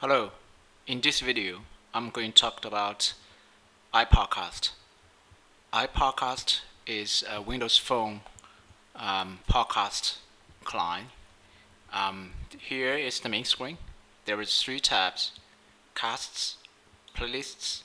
Hello, in this video I'm going to talk about iPodcast. iPodcast is a Windows Phone podcast client. Here is the main screen. There is three tabs: Casts, Playlists,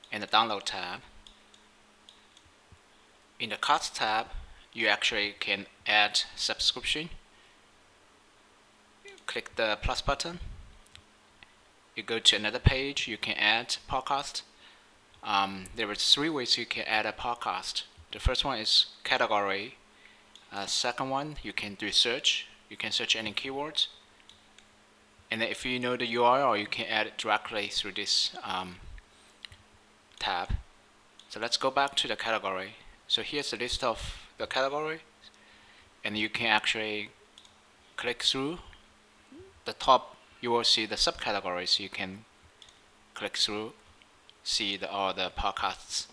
and the Download tab. In the Casts tab, you actually can add subscription. Click the plus button. You go to another page, you can add podcast. There are three ways you can add a podcast. The first one is category. Second one, you can do search. You can search any keywords. And then if you know the URL, you can add it directly through this tab. So let's go back to the category. So here's the list of the category. And you can actually click through the top. You will see the subcategories. You can click through, see all the podcasts.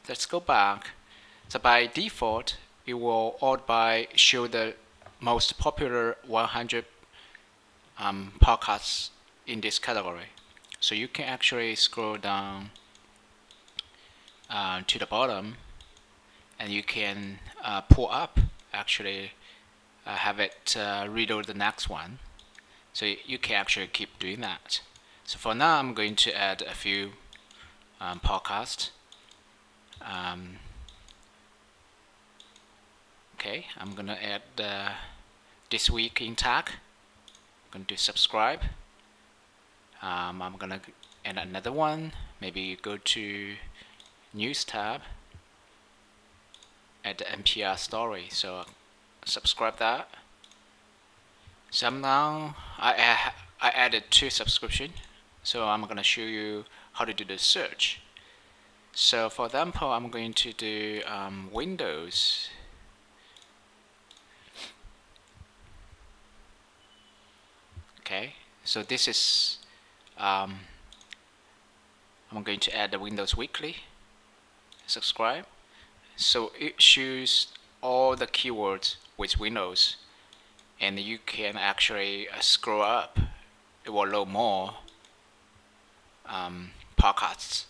Let's go back. So by default, it will show the most popular 100 podcasts in this category. So you can actually scroll down to the bottom, and you can pull up, actually have it reload the next one. So you can actually keep doing that. So for now, I'm going to add a few podcasts. Okay, I'm gonna add this week in tag. I'm going to subscribe. I'm gonna add another one. Maybe go to news tab. Add the NPR story. So subscribe that. So now I added two subscription. So I'm gonna show you how to do the search. So for example, I'm going to do Windows. Okay, so this is I'm going to add the Windows Weekly. Subscribe. So it shows all the keywords with Windows, and you can actually scroll up. It will load more podcasts.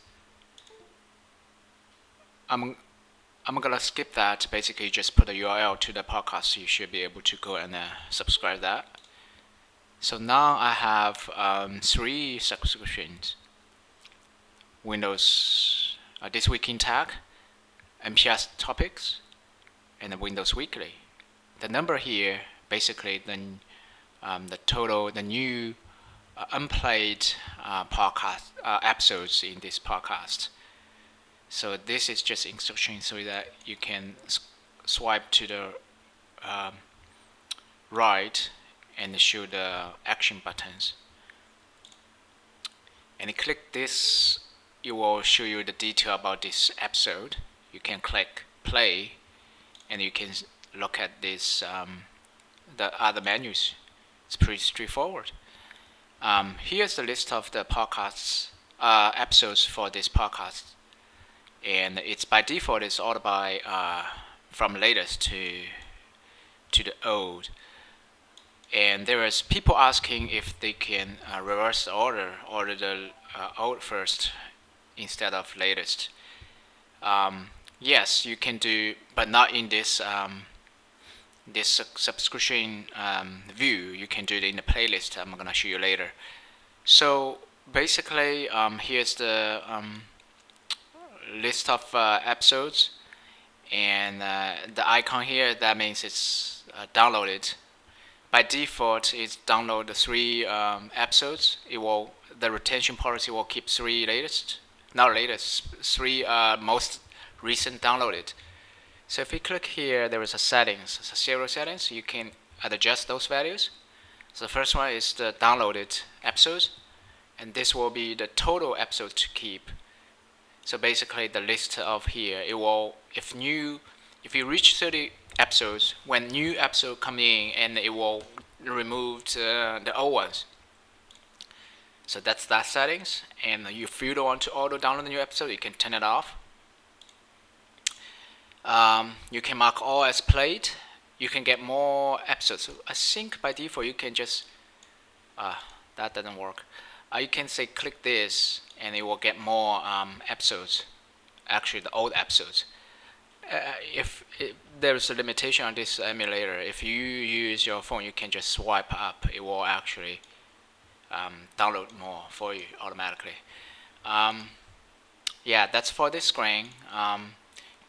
I'm gonna skip that. Basically, just put the URL to the podcast. You should be able to go and subscribe that. So now I have three subscriptions: Windows This Week in Tech, NPS Topics, and the Windows Weekly. The number here, basically, the total, the new unplayed podcast episodes in this podcast. So this is just instruction so that you can swipe to the right and show the action buttons. And click this, it will show you the detail about this episode. You can click play, and you can look at this the other menus. It's pretty straightforward. Here's the list of the podcasts episodes for this podcast, and it's by default it's ordered by from latest to the old. And there is people asking if they can reverse the order the old first instead of latest. Yes, you can do, but not in this this subscription view. You can do it in the playlist. I'm gonna show you later. So basically, here's the list of episodes, and the icon here, that means it's downloaded. By default, it's download the three episodes. The retention policy will keep three latest, not latest, three most recent downloaded. So if you click here, there is a settings, it's a serial settings. You can adjust those values. So the first one is the downloaded episodes, and this will be the total episodes to keep. So basically, the list of here, it will if you reach 30 episodes, when new episode come in, and it will remove the old ones. So that's that settings. And if you don't want to auto download the new episode, you can turn it off. You can mark all as played. You can get more episodes. So I think by default you can just that doesn't work. You can say click this, and it will get more episodes. Actually, the old episodes. If there's a limitation on this emulator, if you use your phone, you can just swipe up. It will actually download more for you automatically. Um, yeah, that's for this screen.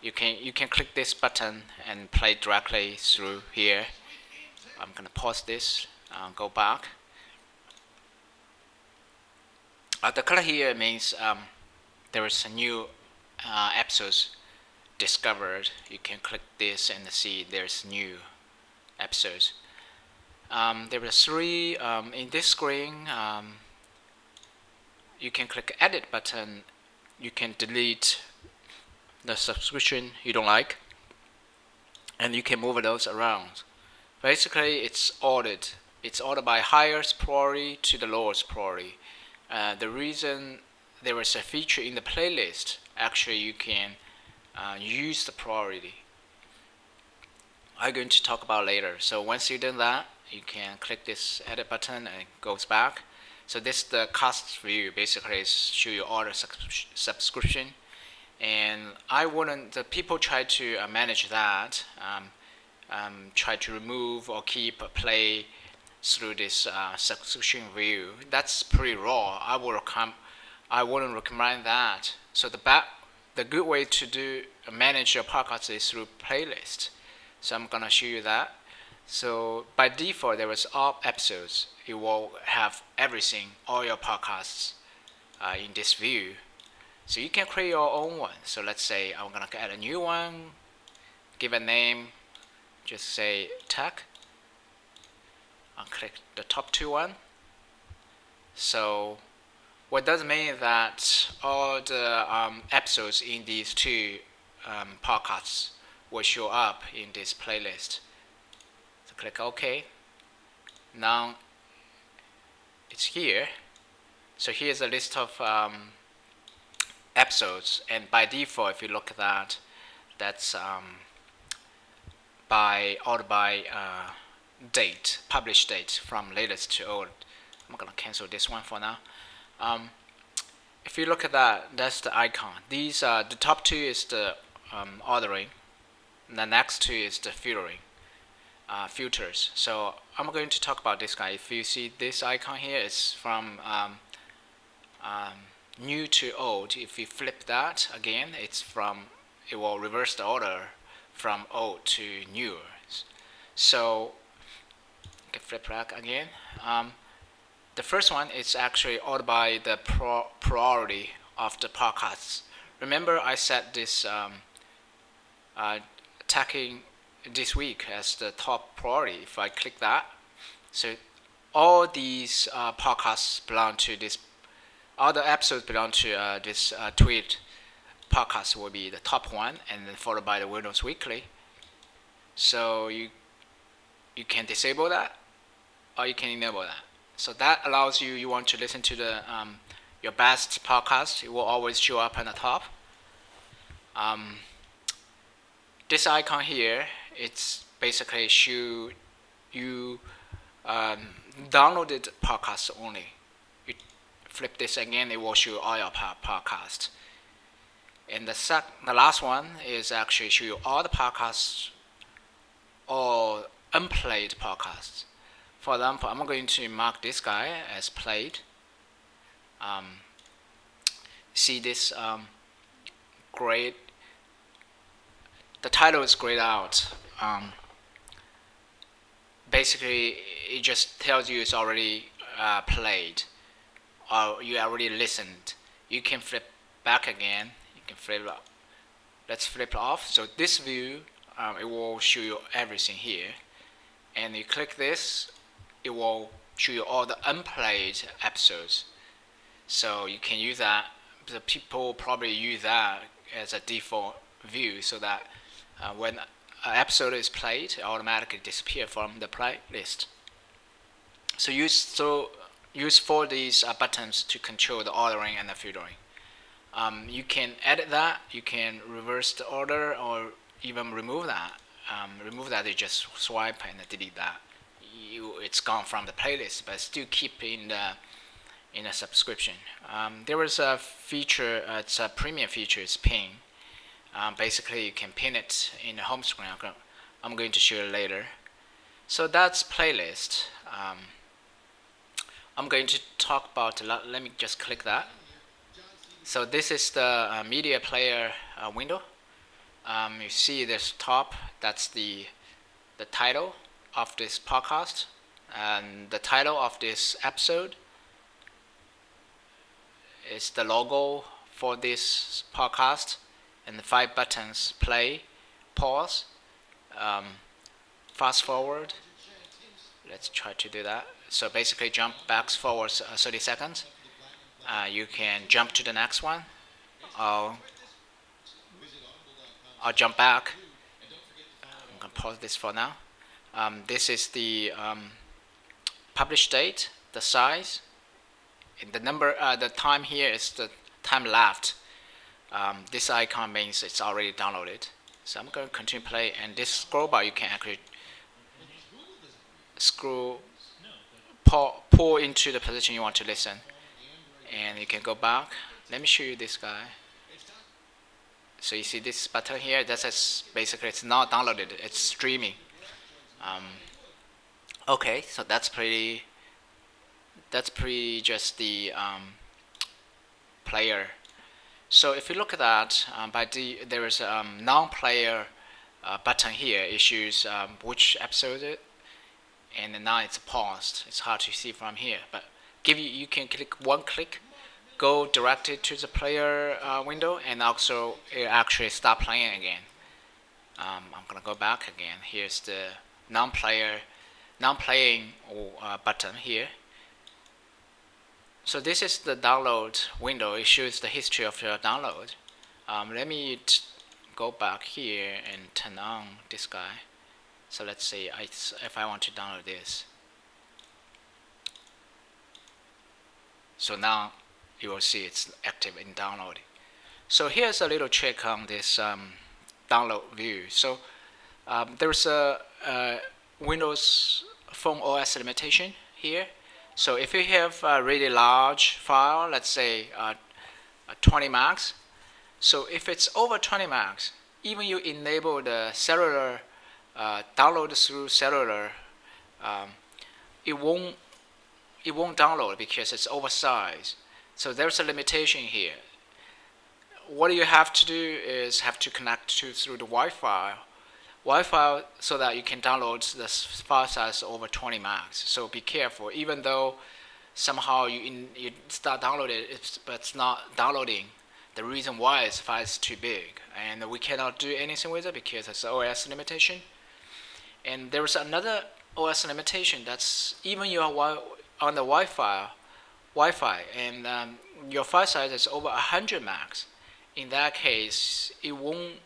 You can click this button and play directly through here. I'm gonna pause this. Go back. The color here means there is a new episodes discovered. You can click this and see there's new episodes. There are three in this screen. You can click edit button. You can delete the subscription you don't like, and you can move those around. Basically, it's ordered. It's ordered by highest priority to the lowest priority. The reason there is a feature in the playlist, actually you can use the priority. I'm going to talk about later. So once you've done that, you can click this edit button and it goes back. So this the cost view basically is show you all the subscription, and I wouldn't. The people try to manage that, try to remove or keep a play through this subscription view. That's pretty raw. I wouldn't recommend that. So the good way to do manage your podcast is through playlist. So I'm gonna show you that. So by default, there is all episodes. It will have everything, all your podcasts in this view. So you can create your own one. So let's say I'm gonna add a new one, give a name, just say tech. I'll click the top two one. So what does mean that all the episodes in these two podcasts will show up in this playlist. So click OK. Now it's here. So here's a list of episodes, and by default, if you look at that, that's ordered by date, published date from latest to old. I'm gonna cancel this one for now. If you look at that, that's the icon. These the top two is the ordering. The next two is the filters. So I'm going to talk about this guy. If you see this icon here, it's from new to old. If you flip that again, it will reverse the order from old to newer. So you can flip back again. The first one is actually ordered by the priority of the podcasts. Remember, I set this attacking this week as the top priority. If I click that, so all these podcasts belong to this. All the episodes belong to this tweet podcast will be the top one, and then followed by the Windows Weekly. So you can disable that, or you can enable that. So that allows you want to listen to the your best podcast. It will always show up on the top. This icon here, it's basically show you downloaded podcasts only. You flip this again, it will show all your podcasts. And the last one is actually show you all the podcasts or unplayed podcasts. For example, I'm going to mark this guy as played. See this grayed. The title is grayed out. Basically, it just tells you it's already played, or you already listened. You can flip back again. You can flip it up. Let's flip it off. So this view, it will show you everything here. And you click this, it will show you all the unplayed episodes. So you can use that. The people probably use that as a default view, so that when an episode is played, it automatically disappears from the playlist. So use for these buttons to control the ordering and the filtering. You can edit that. You can reverse the order, or even remove that. Remove that, you just swipe and delete that. it's gone from the playlist, but still keep in the subscription. There is a feature, it's a premium feature, it's pin. Basically, you can pin it in the home screen. I'm going to show you later. So that's playlist. I'm going to talk about. Let me just click that. So this is the media player window. You see this top. That's the title of this podcast, and the title of this episode is the logo for this podcast, and the 5 buttons: play, pause, fast forward. Let's try to do that. So basically, jump back forward 30 seconds. You can jump to the next one. I'll, I'll jump back. I'm gonna pause this for now. This is the publish date, the size, and the number. The time here is the time left. This icon means it's already downloaded. So I'm going to continue play, and this scroll bar you can actually scroll, pull into the position you want to listen, and you can go back. Let me show you this guy. So you see this button here. That's basically it's not downloaded. It's streaming. Okay, so that's pretty. That's pretty just the player. So if you look at that, there is a non-player button here. It shows which episode it, and now it's paused. It's hard to see from here, but you can click one click, go directly to the player window, and also it actually start playing again. I'm gonna go back again. Here's the non-playing button here. So this is the download window. It shows the history of your download. Let me go back here and turn on this guy. So let's say if I want to download this. So now you will see it's active in downloading. So here's a little trick on this download view. So there's a Windows Phone OS limitation here. So if you have a really large file, let's say 20 megs, so if it's over 20 megs, even you enable the cellular download through cellular, it won't download because it's oversized. So there's a limitation here. What you have to do is have to connect through the Wi-Fi so that you can download the file size over 20 megs. So be careful. Even though somehow you start downloading it, but it's not downloading. The reason why is the file is too big, and we cannot do anything with it because it's an OS limitation. And there is another OS limitation that's even you are on the Wi-Fi, and your file size is over 100 megs. In that case, it won't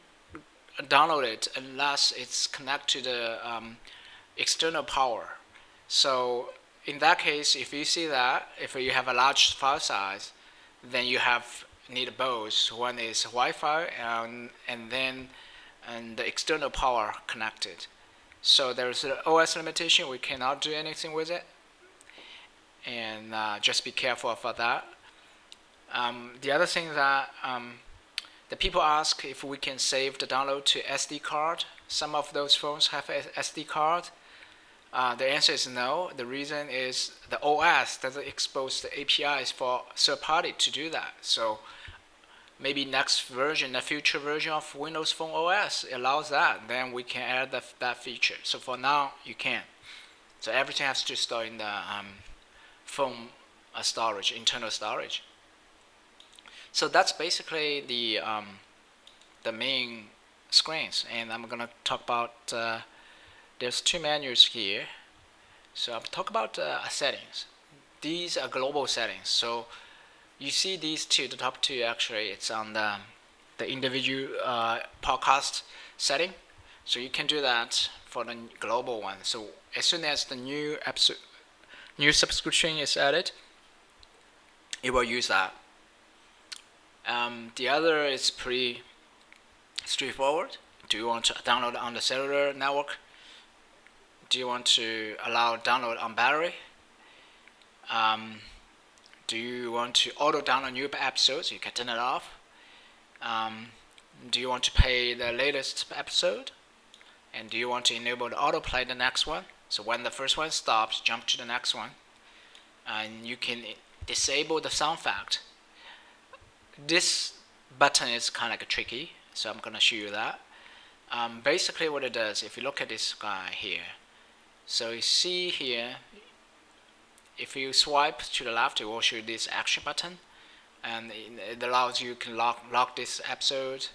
download it unless it's connected to the external power. So in that case, if you see that, if you have a large file size, then you need both. One is Wi-Fi and the external power connected. So there's an OS limitation. We cannot do anything with it, and just be careful for that. The other thing that the people ask if we can save the download to SD card. Some of those phones have SD card. The answer is no. The reason is the OS doesn't expose the APIs for third party to do that. So maybe next version, the future version of Windows Phone OS allows that. Then we can add that feature. So for now, you can't. So everything has to store in the phone storage, internal storage. So that's basically the main screens, and I'm gonna talk about. There's two menus here, so I'll talk about settings. These are global settings. So you see these two, the top two actually, it's on the individual podcast setting. So you can do that for the global one. So as soon as the new subscription is added, it will use that. The other is pretty straightforward. Do you want to download on the cellular network? do you want to allow download on battery? Do you want to auto download new episodes? You can turn it off. Do you want to play the latest episode? And do you want to enable the autoplay the next one? So when the first one stops, jump to the next one. And you can disable the sound effect. This button is kind of like tricky, so I'm going to show you that. Basically what it does, if you look at this guy here, so you see here, if you swipe to the left, it will show you this action button, and it allows you can lock this episode.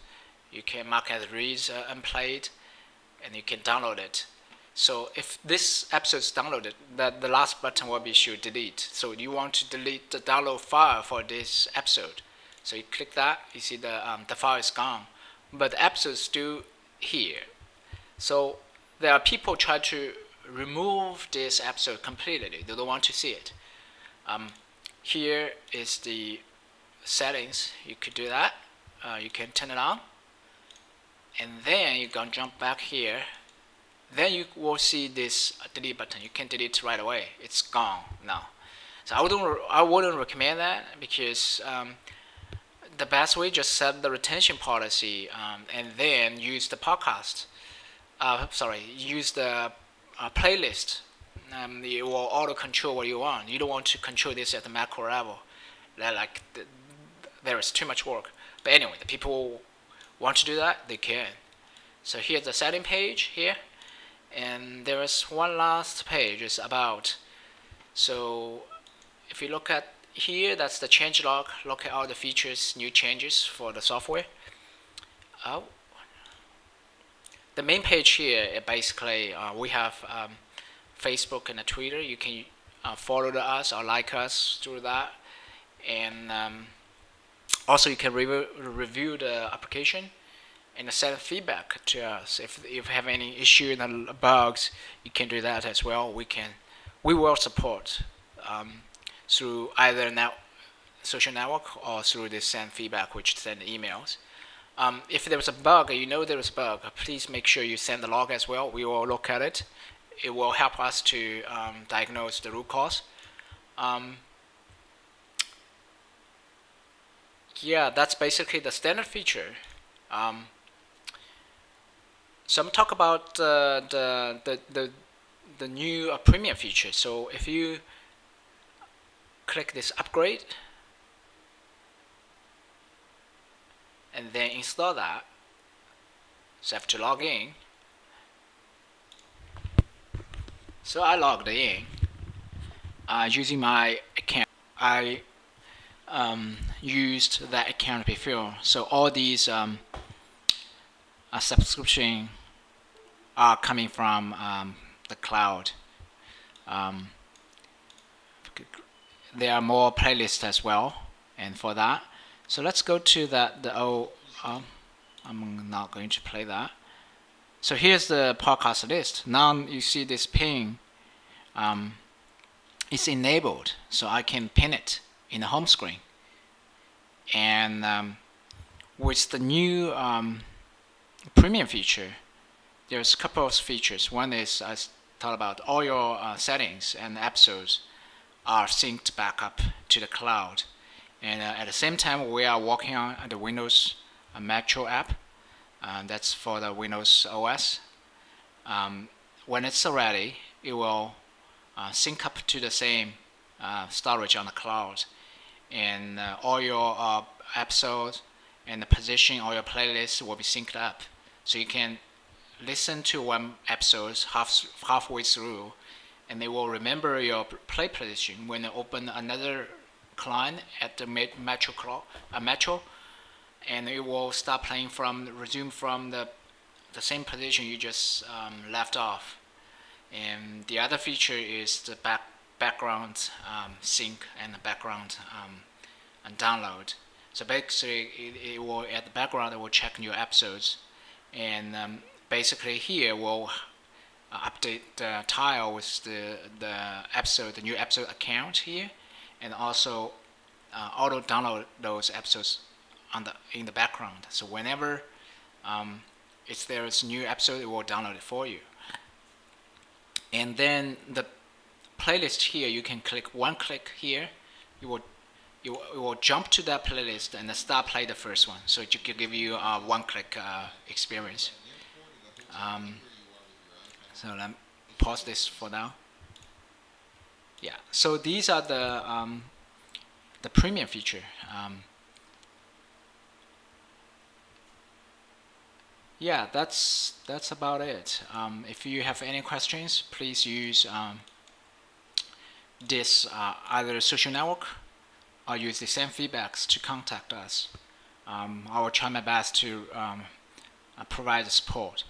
You can mark as reads unplayed, and you can download it. So if this episode is downloaded, the last button will be show delete. So you want to delete the download file for this episode. So you click that, you see the file is gone, but the episode is still here. So there are people try to remove this episode completely. They don't want to see it. Here is the settings. You could do that. You can turn it on, and then you can jump back here. Then you will see this delete button. You can delete right away. It's gone now. So I wouldn't recommend that, because the best way, just set the retention policy, and then use the podcast. Use the playlist. It will auto control what you want. You don't want to control this at the macro level. There is too much work. But anyway, the people want to do that, they can. So here's the setting page here, and there is one last page. It's about. So if you look at here, that's the changelog. Look at all the features, new changes for the software. The main page here, basically, we have Facebook and Twitter. You can follow us or like us through that, and also you can review the application and send feedback to us. If you have any issue and bugs, you can do that as well. We will support through either social network or through the send feedback, which send emails. If there's a bug, there's a bug, please make sure you send the log as well. We will look at it. It will help us to diagnose the root cause. Yeah, that's basically the standard feature. So I'm talk about the new premium feature. So if you click this upgrade and then install that, so I have to log in. So I logged in using my account. I used that account before. So all these subscription are coming from the cloud. There are more playlists as well, and for that, so let's go to I'm not going to play that. So here's the podcast list. Now you see this pin. It's enabled, so I can pin it in the home screen. And with the new premium feature, there's a couple of features. One is I thought about all your settings and episodes are synced back up to the cloud. And at the same time, we are working on the Windows Metro app. That's for the Windows OS. When it's ready, it will sync up to the same storage on the cloud. And all your episodes and the position, all your playlists will be synced up. So you can listen to one episode halfway through, and they will remember your play position when you open another client at the Metro, and it will start playing resume from the same position you just left off. And the other feature is the background sync and the background and download. So basically, it will at the background it will check new episodes, and basically here we'll update the tile with the new episode account here, and also auto download those episodes in the background. So whenever if there is a new episode, it will download it for you. And then the playlist here, you can click one click here, you will it will jump to that playlist and start play the first one. So it could give you a one-click experience. So let me pause this for now. Yeah. So these are the premium feature. Yeah, that's about it. If you have any questions, please use this either social network or use the same feedbacks to contact us. I will try my best to provide support.